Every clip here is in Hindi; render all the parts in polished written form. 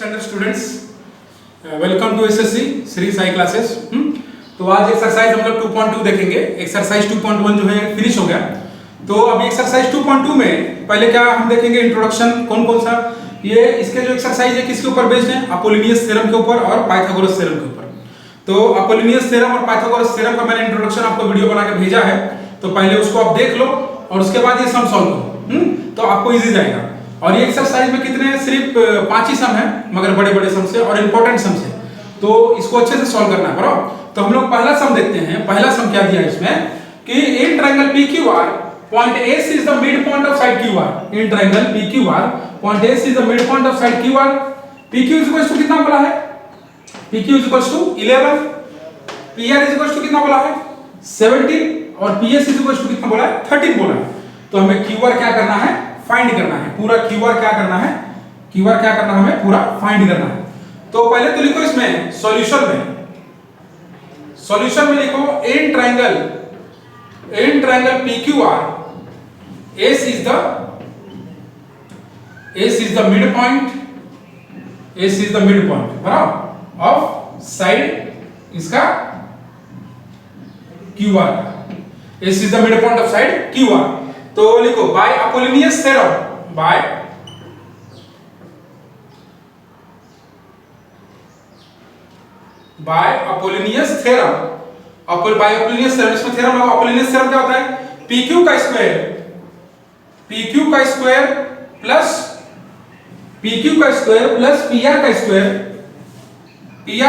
Standard students, welcome to SSC Shri Sai classes. तो आज एक्सरसाइज हम लोग 2.2 देखेंगे। एक्सरसाइज 2.1 जो है फिनिश हो गया। तो अभी एक्सरसाइज 2.2 में पहले क्या हम देखेंगे, इंट्रोडक्शन कौन कौन सा, ये इसके जो एक्सरसाइज है किसके ऊपर बेस्ड है, अपोलिनियस थ्योरम के ऊपर और पाइथागोरस थ्योरम के ऊपर। तो अपोलिनियस थ्योरम और पाइथागोरस थ्योरम का मैंने इंट्रोडक्शन आपको वीडियो बना के भेजा है, तो पहले उसको आप देख लो और उसके बाद ये सम सॉल्व करो, तो आपको इजी जाएगा। और ये एक्सरसाइज में कितने सिर्फ 5 ही सम है, मगर बड़े बड़े सम से और इंपॉर्टेंट सम से, तो इसको अच्छे से सॉल्व करना है। बराबर। तो हम लोग पहला सम देखते हैं। पहला सम क्या दिया है इसमें कि in triangle PQR point S is the midpoint of side QR। In triangle PQR point S is the midpoint of side QR। PQ is equal to कितना बोला है, PQ is equal to 11, PR is equal to कितना बोला है 17 और PS is equal to कितना बोला है 13 बोला है। तो हमें QR क्या करना है, फाइंड करना है। पूरा QR क्या करना है, QR क्या करना है, हमें पूरा फाइंड करना है। तो पहले तो लिखो इसमें सॉल्यूशन में लिखो in triangle PQR S is the midpoint बराबर ऑफ साइड इसका QR। S is the midpoint of side QR। तो लिखो by Apollonius theorem, by Apollonius theorem, इसमें थ्योरम लगा। अपोलिनियस थ्योरम क्या होता है, PQ का स्क्वायर प्लस PR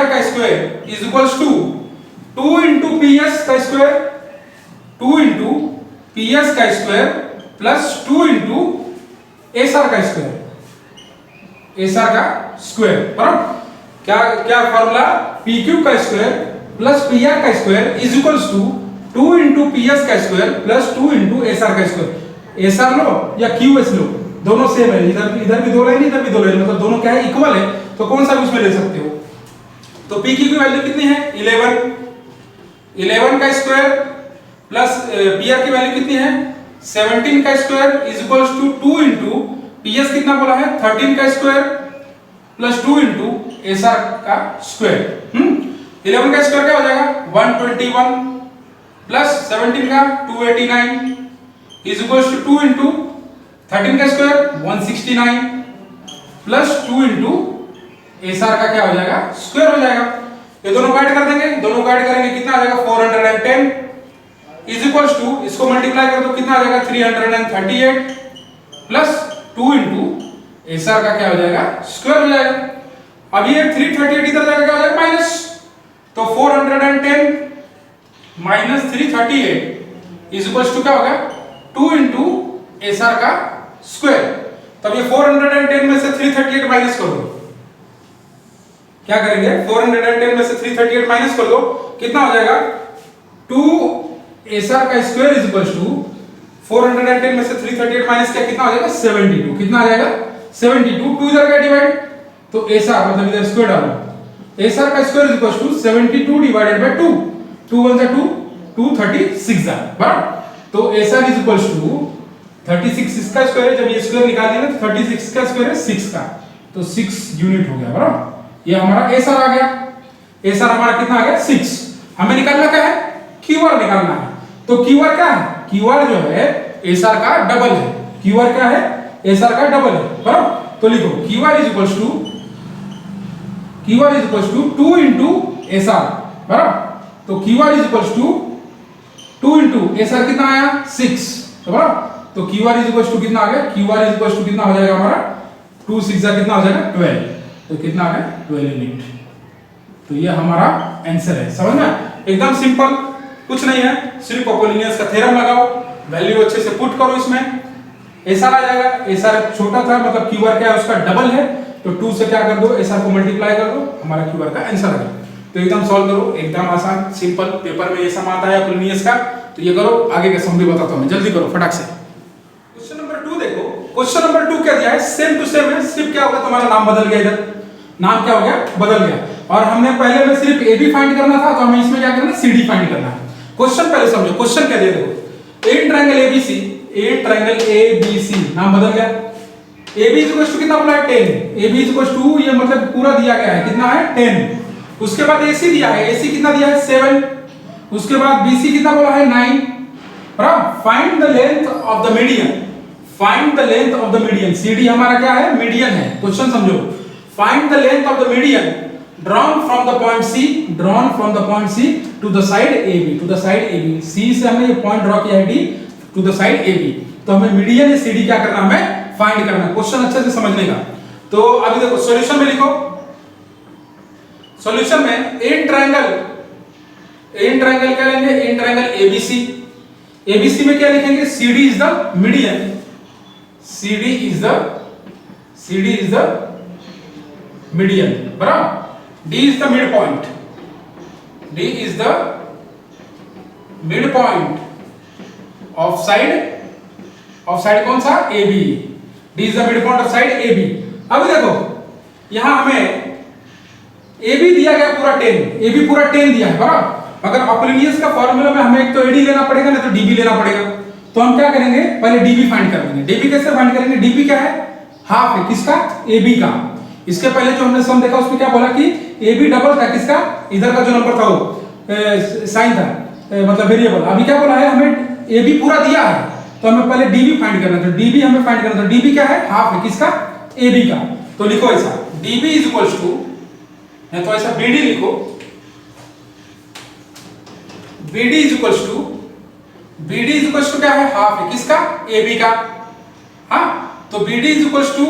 का square is equals to 2 into PS का स्क्वायर, 2 into PS का स्क्वायर प्लस 2 into SR का स्क्वायर, बराबर। क्या फॉर्मूला, PQ का स्क्वायर प्लस PR का square is equals to 2 into PS का स्क्वायर प्लस 2 into SR का स्क्वायर। SR लो या QS लो, दोनों सेम है, इधर भी दो लाइन इधर भी दो लाइन, मतलब दोनों क्या है, इक्वल है, तो कौन सा भी उसमें ले सकते हो। तो PQ की वैल्यू कितनी है 11 का स्क्वायर प्लस PR की वैल्यू कितनी है 17 का square is equals to 2 into PS कितना बोला है 13 का स्क्वायर प्लस 2 into SR का स्क्वायर। 11 का स्क्वायर क्या हो जाएगा 121 प्लस 17 का 289 इज इक्वल्स टू 2 into 13 का स्क्वायर 169 प्लस 2 into SR का क्या हो जाएगा स्क्वायर हो जाएगा। ये दोनों ऐड कर देंगे, दोनों ऐड करेंगे कितना आ जाएगा 410 इज इक्वल्स टू, इसको मल्टीप्लाई कर दो कितना आ जाएगा 338 प्लस 2 into SR का क्या हो जाएगा स्क्वायर हो जाएगा। अब ये 338 इधर जाएगा क्या हो जाएगा माइनस, तो 410 माइनस 338 इज इक्वल्स टू क्या होगा 2 into SR का स्क्वायर। तब ये 410 में से 338 माइनस कर दो, क्या करेंगे 410 में से 338 माइनस कर दो, कितना हो जाएगा 2 SR का स्क्वायर इज इक्वल्स टू 410 में से 338 माइनस किया कितना हो जाएगा 72, कितना आ जाएगा 72, 2 इधर का डिवाइड, तो SR मतलब इधर स्क्वायर डालो, SR का square is equals to 72 divided by 2, 2 1 जा 2, 236 जा, बराबर। तो SR इज इक्वल्स टू 36 इसका स्क्वायर है, जब ये स्क्वायर निकाल दिया तो 36 का स्क्वायर है 6 का, तो 6 यूनिट हो गया, बराबर। ये हमारा SR आ गया, SR हमारा कितना आ गया 6। हमें निकालना क्या है QR निकालना है। तो QR क्या है, QR जो है SR का डबल है, QR क्या है SR का डबल है, बराबर। तो लिखो QR is equals to 2 into SR, बराबर। तो QR is equals to 2 into SR कितना आया 6, तो बराबर। तो QR इज इक्वल्स टू कितना आ गया, QR इज इक्वल्स टू कितना हो जाएगा हमारा 2 6 जा कितना हो जाएगा 12, तो कितना आ गया 12 यूनिट। तो ये हमारा आंसर है, समझ में एकदम सिंपल, कुछ नहीं है, सिर्फ अपोलिनियस का थ्योरम लगाओ, वैल्यू अच्छे से पुट करो, इसमें SR आ जाएगा। SR छोटा था मतलब QR क्या है उसका डबल है, तो 2 से क्या कर दो SR को मल्टीप्लाई कर दो, हमारा QR का आंसर आ गया। तो एकदम सॉल्व करो, एकदम आसान सिंपल, पेपर में ये सम आता है अपोलिनियस का, तो ये करो। आगे का सम भी बताता हूं मैं, जल्दी करो फटाक से। क्वेश्चन नंबर 2 देखो, क्वेश्चन नंबर 2 क्या दिया है, सेम टू सेम है, सिर्फ क्या होगा तुम्हारा नाम बदल गया, इधर नाम क्या हो गया बदल गया। और हमने पहले में सिर्फ AB फाइंड करना था, तो हमें इसमें क्या करना है CD फाइंड करना है। क्वेश्चन पहले समझो, क्वेश्चन क्या दिया देखो, इन ट्रायंगल ABC नाम बदल गया, AB इज इक्वल टू कितना बोला है 10, AB इज इक्वल टू ये मतलब पूरा दिया गया है कितना है 10। उसके बाद AC दिया है, AC कितना दिया है 7। उसके बाद BC कितना बोला है 9। बराबर, find the length of the median, find the length of the median, CD हमारा क्या है मीडियन है। क्वेश्चन समझो, find the length of the median drawn from the point C, drawn from the point C to the side AB, to the side AB, C से हमने ये पॉइंट ड्रॉ किया है D to the side AB, तो हमें मीडियन या CD क्या करना है हमें फाइंड करना है। क्वेश्चन अच्छे से समझने का। तो अभी देखो सॉल्यूशन में लिखो, सॉल्यूशन में इन ट्रायंगल क्या लेंगे, इन ट्रायंगल ABC, ABC में क्या लिखेंगे CD is the median, CD is the median, बराबर। D is the midpoint, D is the midpoint of side कौन सा AB, D is the midpoint of side AB। अब देखो यहां हमें AB दिया गया पूरा 10, AB पूरा 10 दिया है बराबर। अगर अपोलिनियस का फॉर्मूला में हमें एक तो AD लेना पड़ेगा ना तो DB लेना पड़ेगा। तो हम क्या करेंगे, पहले DB फाइंड कर लेंगे। DB कैसे फाइंड करेंगे, DB क्या है हाफ है किसका AB का। इसके पहले जो हमने सम देखा उसमें क्या बोला कि AB डबल था किसका, इधर का जो नंबर था वो साइन था मतलब वेरिएबल। अभी क्या बोला है हमें AB पूरा दिया है तो हमें पहले DB फाइंड करना है। तो DB हमें फाइंड करना है, तो DB क्या है हाफ है किसका AB का। तो लिखो ऐसा DB इज इक्वल टू, या तो ऐसा BD लिखो, BD इज इक्वल टू क्या है हाफ है किसका AB का। हाँ, तो BD is equal to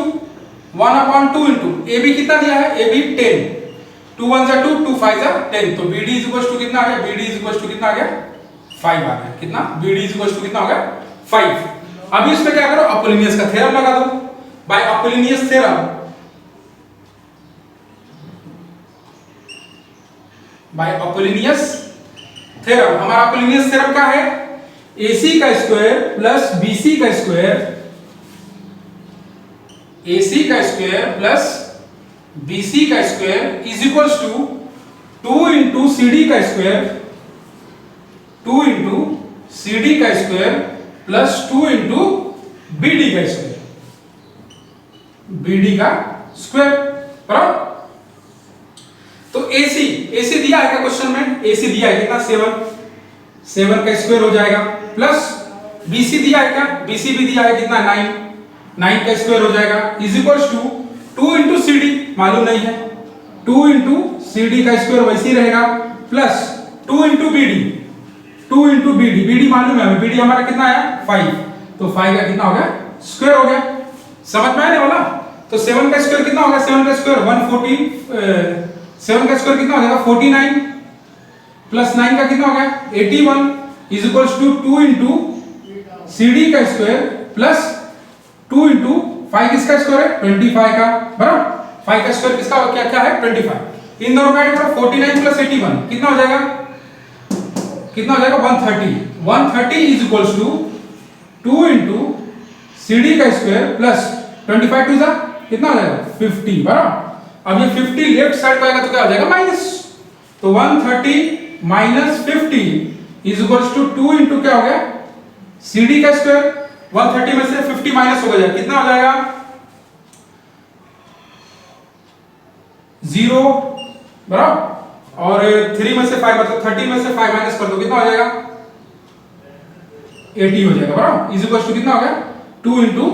1/2 into AB कितना दिया है AB 10, 2 1 जा 2, 2 5 जा 10, तो BD इज इक्वल टू कितना आ गया, BD इज इक्वल टू कितना आ गया 5 आ गया। कितना BD इज इक्वल टू कितना हो गया 5। अब इसमें क्या करो, अपोलिनियस का थ्योरम लगा दो। By Apollonius theorem, by Apollonius theorem, हमारा अपोलिनियस थ्योरम क्या है, AC का स्क्वायर प्लस BC का स्क्वायर, AC का स्क्वायर प्लस BC का square is equals to 2 into CD का स्क्वायर, 2 इंटू CD का स्क्वायर प्लस 2 इंटू BD का स्क्वायर, BD का स्क्वायर बराबर। तो AC दिया है क्या क्वेश्चन में, AC दिया है कितना 7 का स्क्वायर हो जाएगा, प्लस BC दिया है क्या, BC भी दिया है कितना 9 का स्क्वायर हो जाएगा, is equals to 2 into CD मालूम नहीं है, 2 इंटू CD का स्क्वायर वैसे ही रहेगा, प्लस 2 इंटू BD, BD मालूम है हमें, BD हमारा कितना आया 5, तो 5 का कितना हो गया स्क्वायर हो गया। समझ में आने वाला। तो 7 का स्क्वायर कितना होगा, 7 का स्क्वायर 140, 7 का स्क्वायर कितना हो जाएगा 49, प्लस 9 का कितना हो गया 81 is equals to 2 into CD का स्क्वायर प्लस 2 इंटू 5 किसका स्क्वायर है 25 का बराबर। 5 का स्क्वायर किसका क्या क्या है 25। इन दोनों का ऐड करो 49 प्लस 81 कितना हो जाएगा 130। 130 is equals to 2 into CD का स्क्वायर प्लस 25 टू जा कितना हो जाएगा 50 बराबर। अब ये 50 लेफ्ट साइड को आएगा तो क्या हो जाएगा माइनस, तो 130 minus 50 is equals to 2 into क्या हो गया CD का स्क्वायर, 130 में से 50 माइनस हो जाएगा कितना हो जाएगा 0 बराबर, और 3 में से 5 मतलब 30 में से 5 माइनस कर दो कितना हो जाएगा 80 हो जाएगा बराबर, इज इक्वल्स टू कितना हो गया 2 इंटू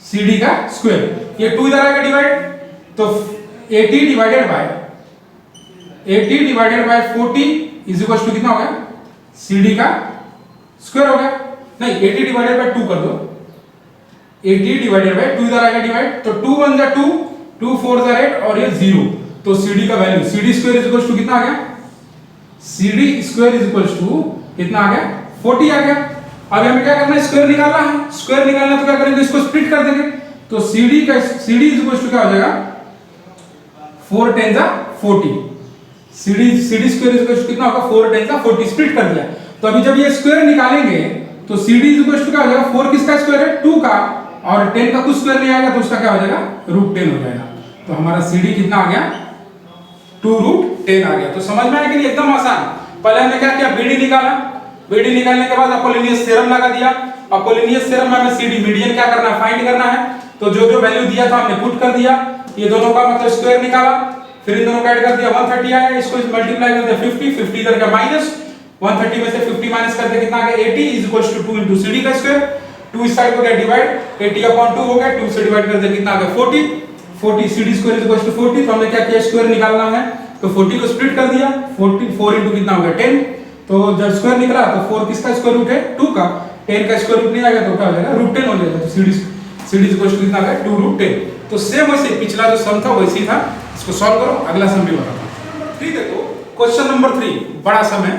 CD का स्क्वायर। ये 2 इधर आएगा डिवाइड, तो 80 divided by 40 is equals to कितना हो गया CD का स्क्वायर हो गया, नहीं 80 डिवाइडेड बाय 2 कर दो, 80 डिवाइडेड बाय 2 इधर आएगा डिवाइड, तो 2 1 जा 2, 2 4 जा 8 और ये 0, तो CD का value CD square is equals to कितना आ गया CD square is equals to कितना आ गया 40 आ गया। अब हमें क्या करना है स्क्वायर निकालना है, स्क्वायर निकालना तो क्या करेंगे इसको स्प्लिट कर देंगे, तो CD इज इक्वल्स टू क्या हो जाएगा 4 10 जा 40, CD square is equals to कितना होगा 4 10 जा 40, स्प्लिट कर दिया। तो अभी जब ये स्क्वायर निकालेंगे तो CD इज इक्वल्स टू क्या हो जाएगा 4 किसका स्क्वायर है 2 का, और 10 का कुछ स्क्वायर नहीं आएगा तो उसका क्या हो जाएगा √10 हो जाएगा। तो हमारा CD कितना आ गया 2√10 आ गया। तो समझ में आया कि नहीं, एकदम आसान। पहले हमने क्या किया BD निकाला, BD निकालने के बाद अपोलिनियस थ्योरम लगा दिया, अपोलिनियस थ्योरम में हमें CD मीडियन क्या करना है फाइंड करना है। तो जो जो वैल्यू दिया था हमने पुट कर दिया, ये दोनों का मतलब स्क्वायर निकाला, फिर इन दोनों का ऐड कर दिया, 130 आया, इसको मल्टीप्लाई कर दिया 50, 50 इधर का माइनस 130 में से 50 माइनस कर दे कितना आ गया 80 is equals to 2 into CD का स्क्वायर, 2 इस साइड को गया डिवाइड, 80/2 हो गया, 2 से डिवाइड कर दे कितना आ गया 40, 40 CD square is equals to 40, तो हमने क्या किया स्क्वायर निकालना है, तो 40 को स्प्लिट कर दिया, 40 4 into कितना हो गया 10, तो जब स्क्वायर निकला तो 4 किसका स्क्वायर रूट है 2 का, 10 का स्क्वायर रूट नहीं आ गया तो क्या हो जाएगा √10 हो जाएगा, तो CD इज इक्वल्स टू कितना आ गया 2√10। तो सेम वैसे पिछला जो सम था वैसे ही था, इसको सॉल्व करो, अगला सम भी बताता हूं। ठीक है, तो क्वेश्चन नंबर 3 बड़ा सम है,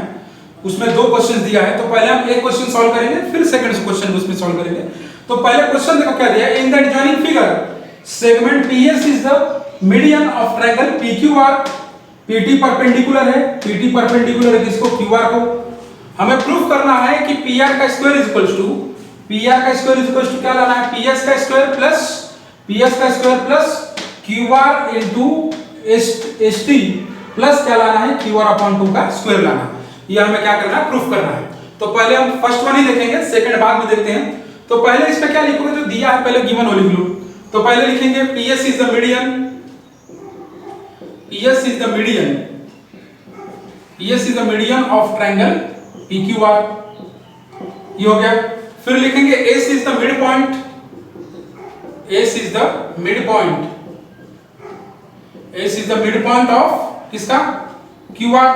उसमें दो क्वेश्चंस दिया है, तो पहले हम एक क्वेश्चन सॉल्व करेंगे, फिर सेकंड क्वेश्चन उसमें सॉल्व करेंगे। तो पहले क्वेश्चन देखो क्या दिया है, in the adjoining figure segment PS is the median of triangle PQR, PT perpendicular है, PT परपेंडिकुलर है किसको QR को, हमें प्रूफ करना है कि PR का स्क्वायर इज इक्वल्स टू क्या लाना है PS का square plus QR into ST plus क्या लाना है QR/2 का स्क्वायर लाना है, ये हमें क्या करना है प्रूफ करना है। तो पहले हम फर्स्ट वन ही देखेंगे, सेकंड बाद में देखते हैं। तो पहले इसमें क्या लिखोगे, जो दिया है पहले गिवन हो लिख लो। तो पहले लिखेंगे PS is the median of triangle PQR, ये हो गया। फिर लिखेंगे S is the mid point of किसका QR,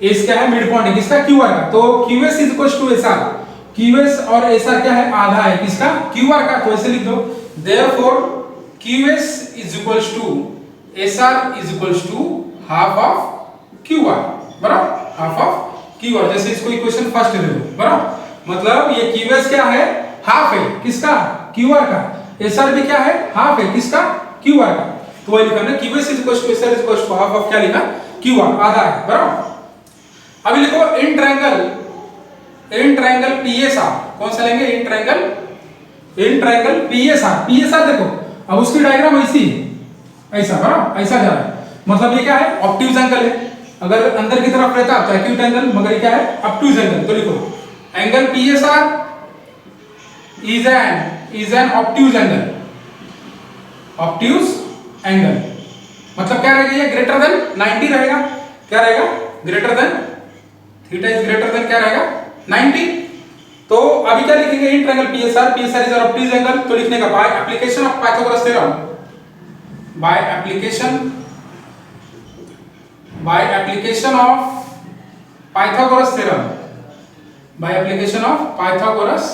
S क्या है मिड पॉइंट है किसका QR का, तो QS is equals to SR, QS और SR क्या है आधा है किसका QR का, तो ऐसे लिख दो therefore QS is equals to SR is equals to half of QR, बराबर हाफ ऑफ QR, जैसे इसको इक्वेशन फर्स्ट ले लो, बराबर मतलब ये QS क्या है हाफ है किसका QR का, SR भी क्या है हाफ है किसका QR का, तो वही लिखा हमने QS is equals to SR is equals to half of क्या लिखा QR आधा है, बराबर। अभी लिखो इन ट्रायंगल PSR, कौन सा लेंगे इन ट्रायंगल PSR देखो, अब उसकी डायग्राम ऐसी ऐसा बराबर ऐसा जा रहा है, मतलब ये क्या है ऑब्ट्यूज एंगल है, अगर अंदर की तरफ रहता तो एक्यूट एंगल, मगर ये क्या है ऑब्ट्यूज एंगल, तो लिखो angle PSR is an obtuse angle, मतलब क्या रहेगा ये ग्रेटर देन 90 रहेगा, क्या रहेगा greater than theta is greater than क्या रहेगा 90। तो अभी क्या लिखेंगे in triangle PSR is an obtuse angle, तो लिखने का by application of Pythagoras theorem, by application of Pythagoras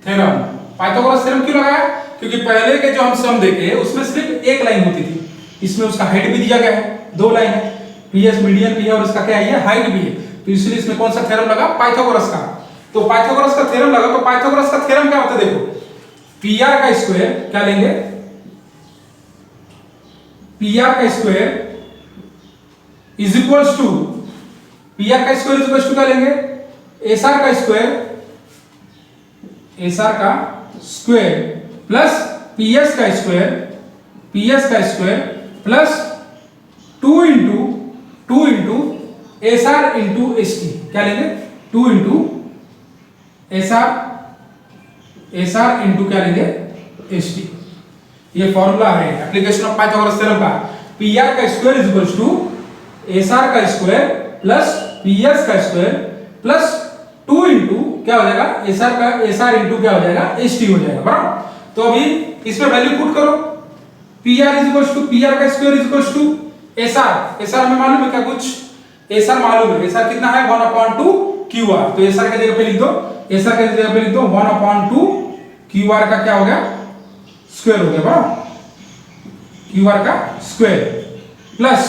theorem क्यों लगाया, क्योंकि पहले के जो हम सम देखे उसमें सिर्फ एक लाइन होती थी, इसमें उसका हाइट भी दिया गया है, दो लाइन है, PS मीडियन भी है और इसका क्या है हाइट भी है, तो इसलिए इसमें कौन सा थ्योरम लगा पाइथागोरस का, तो पाइथागोरस का थ्योरम लगा। तो पाइथागोरस का थ्योरम क्या होता है देखो, PR का स्क्वायर क्या लेंगे, PR का स्क्वायर इज इक्वल्स टू क्या लेंगे SR का स्क्वायर प्लस PS का square plus 2 into SR into ST, क्या लेंगे 2 into SR into क्या लेंगे ST, ये फॉर्मूला है एप्लीकेशन ऑफ पाइथागोरस थ्योरम का, PR का square is equals to SR का स्क्वायर प्लस PS का स्क्वायर प्लस 2 into क्या हो जाएगा SR into क्या हो जाएगा ST हो जाएगा, बराबर। तो अभी इसमें वैल्यू पुट करो, PR का square is equals to SR में मालूम है क्या कुछ, SR मालूम है, SR कितना है 1/2 QR, तो SR की जगह पे लिख दो 1/2 QR का क्या हो गया स्क्वायर हो गया, बराबर QR का स्क्वायर प्लस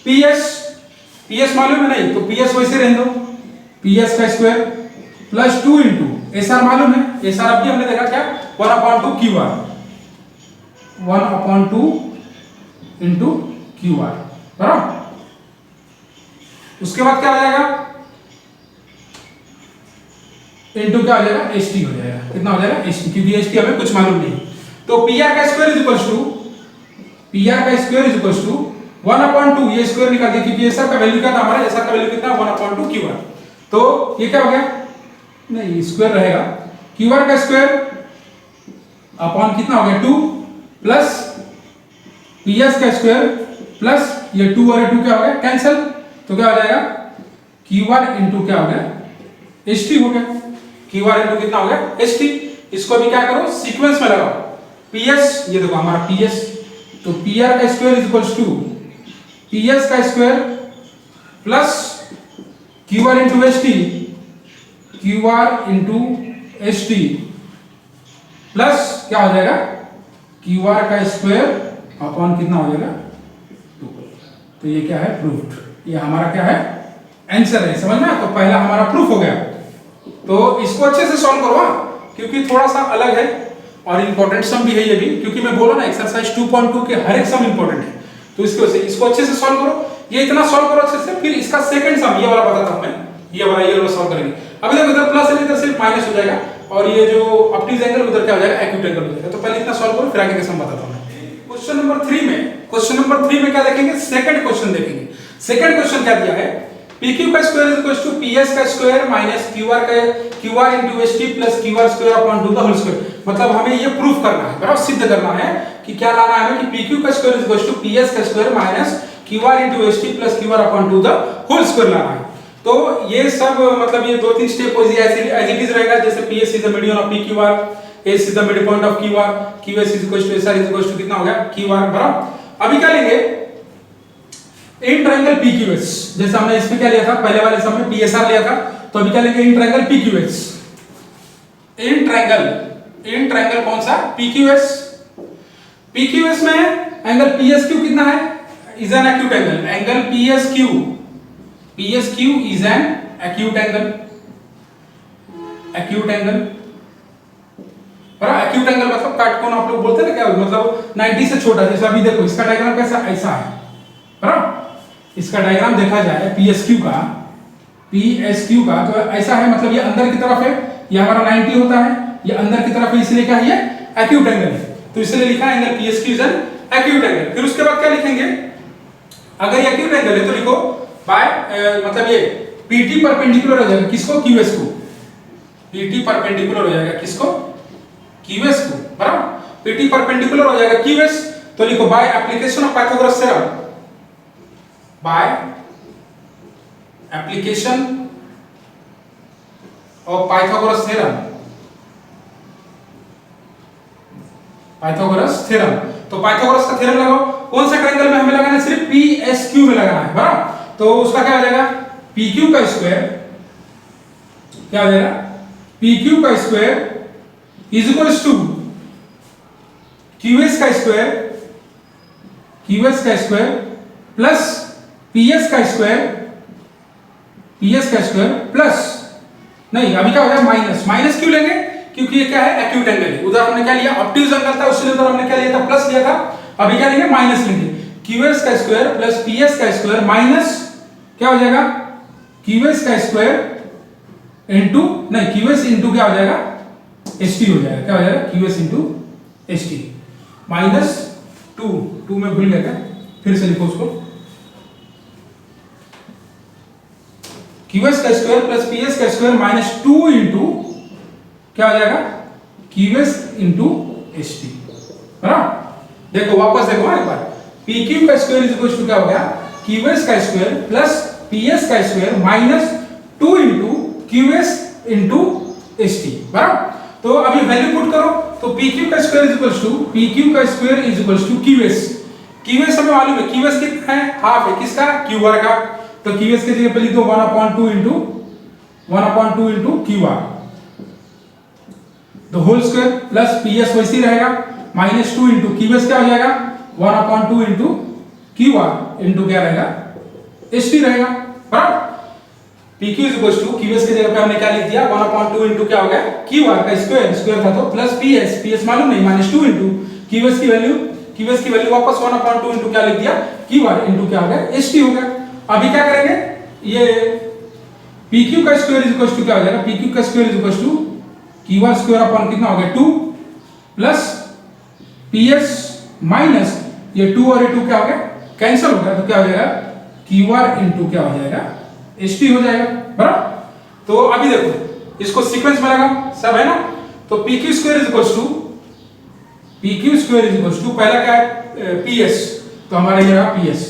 PS मालूम है नहीं, तो PS वैसे रहने दो, PS का स्क्वायर प्लस 2 into SR मालूम है, SR अभी हमने देखा क्या 1/2 QR, 1/2 into QR, बराबर। उसके बाद क्या हो जाएगा इनटू क्या हो जाएगा ST हो जाएगा, कितना हो जाएगा ST, क्योंकि ST हमें कुछ मालूम नहीं, तो PR का स्क्वायर इज इक्वल्स टू 1/2, ये स्क्वायर निकाल दिया क्योंकि SR का वैल्यू क्या था हमारा, SR का वैल्यू कितना 1/2 QR, तो ये क्या हो गया नहीं स्क्वायर रहेगा, QR का स्क्वायर अपॉन कितना हो गया 2 प्लस पी एस का स्क्वायर प्लस ये 2 और 2 क्या हो गया कैंसिल, तो क्या हो जाएगा क्यू आर इंटू क्या हो गया एच टी हो गया। क्यू आर इंटू कितना हो गया एच टी। इसको भी क्या करो सीक्वेंस में लगाओ। पी एस ये देखो हमारा पी एस, तो पी आर का square is equals to P S का square plus Q R into H T, Q R into H T plus क्या हो जाएगा क्यू आर का स्क्वायर अपॉन कितना हो जाएगा 2। तो ये क्या है प्रूफ्ड, ये हमारा क्या है आंसर है, समझ में। तो पहला हमारा प्रूफ हो गया। तो इसको अच्छे से सॉल्व करो क्योंकि थोड़ा सा अलग है और इंपॉर्टेंट सम भी है ये भी, क्योंकि मैं बोला ना एक्सरसाइज 2.2 के हर एक सम इंपॉर्टेंट है। तो इसकी वजह से इसको अच्छे से सॉल्व करो, ये इतना सॉल्व करो अच्छे से, फिर इसका सेकंड सम ये वाला बताता हूं मैं, ये वाला सॉल्व करेंगे। अभी देखो इधर प्लस है इधर सिर्फ माइनस हो जाएगा और ये जो ऑब्ट्यूज एंगल उधर क्या हो जाएगा एक्यूट एंगल हो जाएगा। तो पहले इतना सॉल्व करो फिर आगे का सम बताता हूं मैं। क्वेश्चन नंबर 3 में क्या देखेंगे, सेकंड क्वेश्चन देखेंगे। सेकंड क्वेश्चन क्या दिया है, PQ का square is equal to PS का square minus QR into ST plus QR square upon 2 the whole square. मतलब हमें ये प्रूफ करना है, बराबर सिद्ध करना है कि क्या लाना है हमें कि PQ का square is equal to PS का square minus QR into ST plus QR upon 2 the whole square लाना है। तो ये सब मतलब ये 2-3 स्टेप एज इट इज रहेगा, जैसे PS is the median of PQR, S is the mid point of QR, QS is equal to SR is equal to कितना हो गया QR, बराबर। अभी क्या लेंगे इन ट्रायंगल PQS, जैसे हमने इसमें क्या लिया था पहले वाले सम में PSR लिया था, तो अभी क्या लेंगे in triangle PQS। In triangle कौन सा PQS। PQS में एंगल PSQ कितना है, is an acute angle, angle PSQ is an acute angle, बराबर। एक्यूट एंगल मतलब काटकोण आप लोग बोलते हैं ना क्या, मतलब 90 से छोटा। जैसे अभी देखो इसका डायग्राम कैसा ऐसा है, बराबर। इसका डायग्राम देखा जाए PSQ का तो ऐसा है, मतलब ये अंदर की तरफ है, ये हमारा 90 होता है, ये अंदर की तरफ है, इसलिए क्या है ये एक्यूट एंगल है। तो इसलिए लिखा है angle PSQ is an acute angle. फिर उसके बाद क्या लिखेंगे, अगर ये एक्यूट एंगल है तो लिखो बाय मतलब ये PT परपेंडिकुलर हो जाएगा किसको QS को, PT परपेंडिकुलर हो जाएगा किसको QS को, बराबर। PT परपेंडिकुलर हो जाएगा QS, तो लिखो by application of Pythagoras theorem, by application of Pythagoras theorem, तो पाइथागोरस का थ्योरम लगाओ। कौन सा ट्रायंगल में हमें लगाना है, सिर्फ PSQ में लगाना है, बराबर। तो उसका क्या हो जाएगा PQ का स्क्वायर, क्या हो जाएगा PQ का square is equals to QS का स्क्वायर प्लस PS का स्क्वायर प्लस, नहीं अभी क्या हो जाएगा माइनस क्यों लेंगे, क्योंकि ये क्या है एक्यूट एंगल है। उधर हमने क्या लिया ऑब्ट्यूज एंगल था, उसके उधर हमने क्या लिया था प्लस लिया था, अभी क्या लेंगे माइनस लेंगे। QS का स्क्वायर प्लस PS का स्क्वायर माइनस क्या हो जाएगा QS का स्क्वायर इनटू नहीं QS इनटू क्या हो जाएगा ST हो जाएगा, क्या हो जाएगा QS इनटू ST माइनस 2 में भूल गया क्या, फिर से लिखो उसको QS का स्क्वायर प्लस PS का स्क्वायर माइनस 2 इंटू क्या हो जाएगा QS इंटू ST, बराबर। देखो वापस देखो एक बार, PQ का स्क्वायर इज इक्वल टू क्या हो गया QS का स्क्वायर प्लस PS का square minus 2 into QS into ST, बराबर। तो अभी वैल्यू पुट करो, तो PQ का square is equal to QS हमें मालूम है QS कितना है हाफ है किसका QR का, तो QS की जगह पे लिख दो 1/2 into QR the whole square plus PS वैसे ही रहेगा माइनस 2 इंटू QS क्या हो जाएगा 1/2 इंटू QR इंटू क्या रहेगा ST रहेगा, बराबर। PQ is equal to QS की जगह पे हमने क्या लिख दिया 1/2 इंटू क्या हो गया QR का स्क्वायर था तो प्लस PS मालूम नहीं माइनस 2 इंटू QS की वैल्यू वापस 1/2 इंटू क्या लिख दिया QR इंटू क्या हो गया ST हो गया। अभी क्या करेंगे, ये PQ का स्क्वायर इज इक्वल टू क्या हो जाएगा PQ का square is equal to QR square upon कितना हो गया 2 प्लस PS माइनस ये 2 और ये 2 क्या हो गया कैंसिल हो गया, तो क्या हो जाएगा QR इंटू क्या हो जाएगा ST हो जाएगा, बराबर। तो अभी देखो इसको सीक्वेंस में लगा सब है ना, तो PQ square is equal to P Q square is equal to, पहला क्या है पी एस, तो हमारा ये रहा पी एस,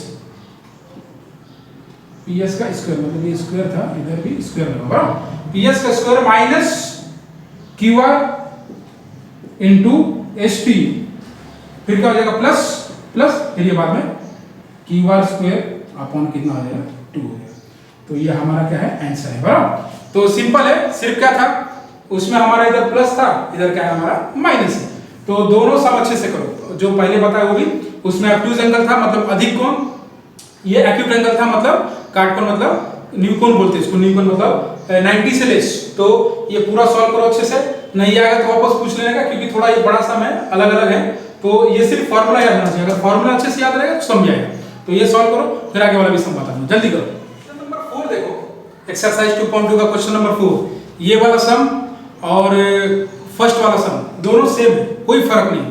पी एस का स्क्वायर, मतलब ये स्क्वायर था, इधर भी स्क्वायर लगा, पी एस का square minus Q R into S T, फिर क्या हो जाएगा प्लस प्लस, फिर ये बाद में क्यू आर स्क्वायर अपॉन कितना हो जाएगा 2 हो जाएगा। तो ये हमारा क्या है आंसर है, बराबर। तो सिंपल है, सिर्फ क्या था उसमें हमारा इधर प्लस था, इधर क्या है हमारा माइनस है। तो दोनों सब अच्छे से करो, जो पहले बताया वो भी, उसमें ऑब्ट्यूज एंगल था मतलब अधिक कोण, ये एक्यूट एंगल था मतलब काटकोण, मतलब न्यूकोण बोलते हैं इसको, न्यूकोण मतलब 90 से लेस। तो ये पूरा सॉल्व करो अच्छे से, नहीं आएगा तो वापस पूछ लेने का, क्योंकि थोड़ा ये बड़ा सम है, अलग अलग है, तो ये सिर्फ फार्मूला याद रहना चाहिए, अगर फार्मूला अच्छे से याद रहेगा तो समझ जाएगा। तो ये सॉल्व करो, फिर आगे वाला भी सम बताऊंगा, जल्दी करो। क्वेश्चन नंबर 4 देखो, एक्सरसाइज 2.2 का क्वेश्चन नंबर 4, ये वाला सम और फर्स्ट वाला सम दोनों सेम है, कोई फर्क नहीं,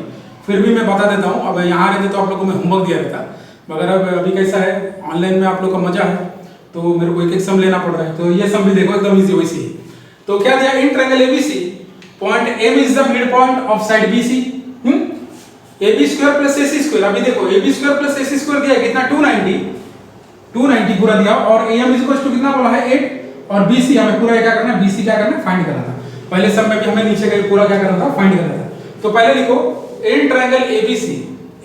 फिर भी मैं बता देता हूँ। अब यहाँ रहते तो आप लोगों को मैं होमवर्क दिया रहता, मगर अब अभी कैसा है ऑनलाइन में आप लोग का मजा है, तो मेरे को एक एक सम लेना पड़ रहा है। तो ये सम भी देखो एकदम इजी वैसे ही। तो क्या दिया, in triangle ABC point M is the mid point of side BC, AB square plus AC square, अभी देखो AB square plus AC square दिया कितना 290 पूरा दिया, और AM इज इक्वल टू कितना बोला है 8, और BC हमें पूरा क्या करना है, BC क्या करना है फाइंड करना था। पहले सब में भी हमें नीचे का पूरा क्या करना था, फाइंड करना था। तो पहले लिखो in triangle ABC,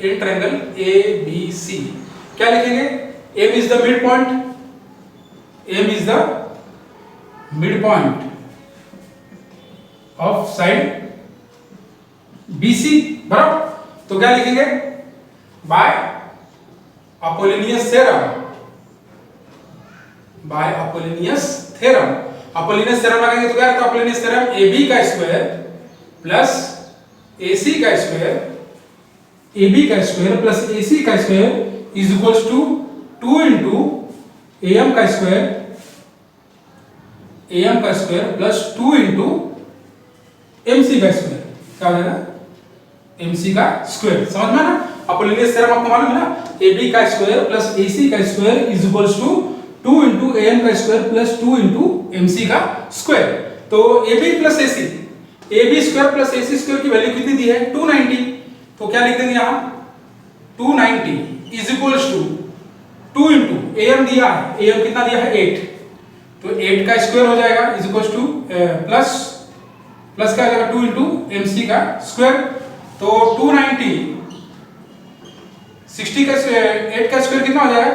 in triangle ABC क्या लिखेंगे, M is the mid point, M is the mid point of side BC, बराबर। तो क्या लिखेंगे, by Apollonius theorem, by Apollonius theorem, Apollonius theorem लगाएंगे तो क्या रहता है, अपोलिनियस थ्योरम AB का स्क्वायर प्लस AC का स्क्वायर, AB का स्क्वायर प्लस AC का square is equals to 2 into AM का स्क्वायर, AM का स्क्वायर प्लस 2 इंटू MC का स्क्वायर, क्या हो जाएगा MC का स्क्वायर, समझ में ना। अपोलिनियस थ्योरम आपको मालूम है ना, AB का स्क्वायर प्लस AC का square is equals to 2 into AM का स्क्वायर प्लस 2 इंटू MC का स्क्वायर। तो AB plus AC, AB square plus AC square की वैल्यू कितनी दी है 290, तो क्या लिख देंगे यहाँ 290 is equals to 2 into AM दिया है, AM कितना दिया है 8, तो 8 का स्क्वायर हो जाएगा is equals two plus plus क्या आ जाएगा 2 इंटू MC का स्क्वायर। तो 290 60 का 8 का स्क्वायर कितना हो जाएगा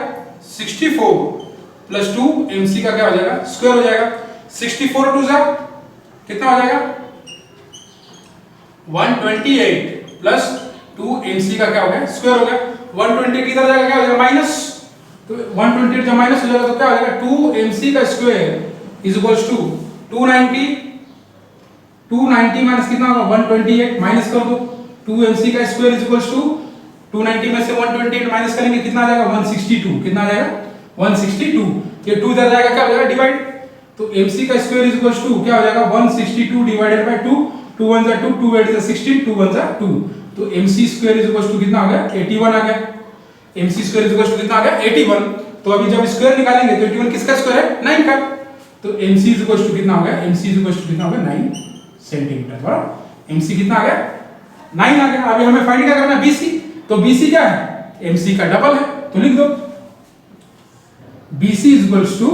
64 प्लस 2 MC का क्या हो जाएगा स्क्वायर हो जाएगा। 64 टू जा कितना हो जाएगा 128 प्लस 2 MC का क्या हो गया स्क्वायर हो गया। 128 इधर जाएगा क्या हो जाएगा माइनस, तो 128 जब माइनस हो जाएगा तो क्या हो जाएगा 2 MC का square is equals to 290 minus कितना होगा 128 माइनस कर दो 2 MC का स्क्वायर इज इक्वल्स टू 290 में से 128 माइनस करेंगे कितना आ जाएगा 162, कितना आ जाएगा 162, ये 2 इधर जाएगा क्या हो जाएगा डिवाइड, तो MC का स्क्वायर इज इक्वल्स टू क्या हो जाएगा 162 डिवाइडेड बाय 2, 2 1 जा 2, 2 8 जा 16, 2 1 जा 2, तो MC square is equals to कितना आ गया 81 आ गया। MC square is equals to कितना आ गया 81, तो अभी जब स्क्वायर निकालेंगे तो 81 किसका स्क्वायर है 9 का, तो MC इज इक्वल्स टू कितना हो गया MC इज इक्वल्स टू कितना हो गया 9 सेंटीमीटर, बराबर। MC कितना आ गया 9 आ गया। अभी हमें फाइंड क्या करना है BC, तो BC क्या है MC का डबल है, तो लिख दो BC is equals to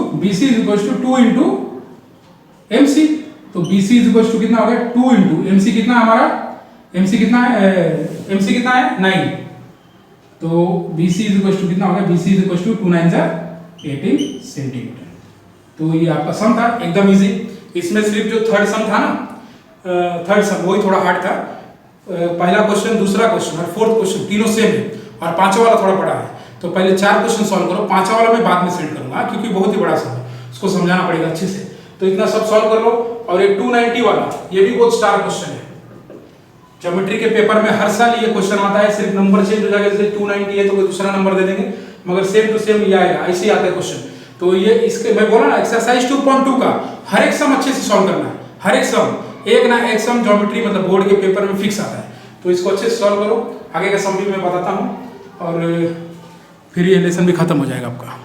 2 into MC, तो BC इज इक्वल्स टू कितना हो गया 2 इंटू MC कितना हमारा MC कितना है 9, तो BC इज इक्वल्स टू कितना हो गया BC इज इक्वल्स टू 2 9 जा 18 सेंटीमीटर। तो ये आपका सम था एकदम इजी। इसमें सिर्फ जो थर्ड सम था ना, थर्ड सम वही थोड़ा हार्ड था। पहला क्वेश्चन, दूसरा क्वेश्चन और फोर्थ क्वेश्चन तीनों सेम है, और पांचवा वाला थोड़ा बड़ा है, तो पहले 4 क्वेश्चन सॉल्व करो, पांचवा वाला मैं बाद में सेंड करूंगा क्योंकि बहुत ही बड़ा सम है, उसको समझाना पड़ेगा अच्छे से। तो इतना सब सॉल्व कर लो। और ये 290 वाला ये भी बहुत स्टार क्वेश्चन है, ज्योमेट्री के पेपर में हर साल ये क्वेश्चन आता है, सिर्फ नंबर चेंज हो जाएगा, जैसे 290 है तो कोई दूसरा नंबर दे देंगे, मगर सेम टू सेम ये आएगा, ऐसे ही आता है क्वेश्चन। तो ये इसके मैं बोला ना एक्सरसाइज 2.2 का हर एक सम अच्छे से सॉल्व करना है, हर एक सम एक ना एक सम ज्योमेट्री मतलब बोर्ड के पेपर में फिक्स आता है, तो इसको अच्छे से सॉल्व करो। आगे का सम भी मैं बताता हूँ और फिर ये लेसन भी खत्म हो जाएगा आपका।